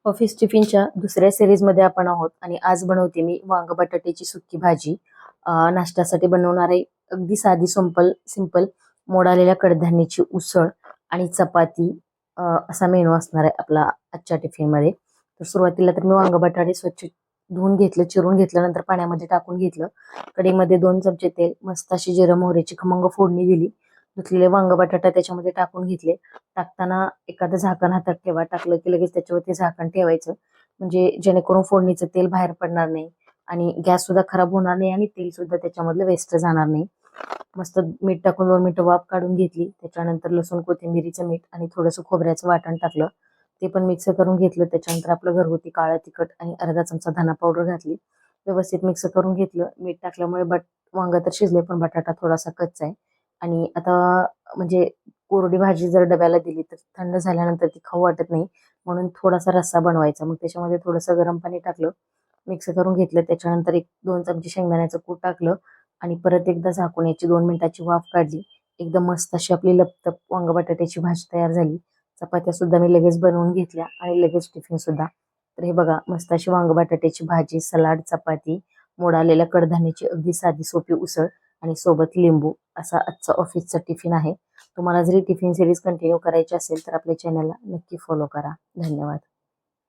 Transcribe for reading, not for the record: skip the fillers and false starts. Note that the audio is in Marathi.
ऑफिस टिफिनच्या दुसऱ्या सिरीजमध्ये आपण आहोत आणि आज बनवते मी वांग बटाट्याची सुकी भाजी. नाश्त्यासाठी बनवणार आहे. अगदी साधी सिंपल मोड आलेल्या कडधान्याची उसळ आणि चपाती असा मेनू असणार आहे आपला आजच्या टिफिनमध्ये. तर सुरुवातीला तर मी वांग बटाटे स्वच्छ धुवून घेतलं, चिरून घेतल्यानंतर पाण्यामध्ये टाकून घेतलं. कढईमध्ये 2 चमचे तेल, मस्त अशी जिरं मोहरीची खमंग फोडणी दिली. धुतलेले वांग बटाटा त्याच्यामध्ये टाकून घेतले. टाकताना एखादं झाकण हातात ठेवा. टाकलं की लगेच त्याच्यावरती झाकण ठेवायचं, म्हणजे जेणेकरून फोडणीचं तेल बाहेर पडणार नाही आणि गॅस सुद्धा खराब होणार नाही आणि तेल सुद्धा त्याच्यामधलं वेस्ट जाणार नाही. मस्त मीठ टाकून 2 मिनिटं वाफ काढून घेतली. त्याच्यानंतर लसूण कोथिंबीरीचं मीठ आणि थोडंसं खोबऱ्याचं वाटण टाकलं. ते पण मिक्स करून घेतलं. त्याच्यानंतर आपलं घरगुती काळं तिखट आणि अर्धा चमचा धना पावडर घातली. व्यवस्थित मिक्स करून घेतलं. मीठ टाकल्यामुळे वांग तर शिजले, पण बटाटा थोडासा कच्चा आहे. आणि आता म्हणजे कोरडी भाजी जर डब्याला दिली तर थंड झाल्यानंतर ती खाऊ वाटत नाही, म्हणून थोडासा रस्सा बनवायचा. मग त्याच्यामध्ये थोडंसं गरम पाणी टाकलं, मिक्स करून घेतलं. त्याच्यानंतर 1-2 चमचे शेंगदाण्याचं कूट टाकलं आणि परत एकदा झाकून याची 2 मिनिटाची वाफ काढली. एकदम मस्त अशी आपली लपतप वांग बटाट्याची भाजी तयार झाली. चपात्या सुद्धा मी लगेच बनवून घेतल्या आणि लगेच टिफिन सुद्धा. तर हे बघा, मस्त अशी वांग बटाट्याची भाजी, सलाड, चपाती, मोड आलेल्या कडधान्याची अगदी साधी सोपी उसळ आणि सोबत लिंबू असा आजचा ऑफिसचा टिफिन आहे. तुम्हाला जरी टिफिन सिरीज कंटिन्यू करायची असेल तर आपल्या चॅनलला नक्की फॉलो करा. धन्यवाद.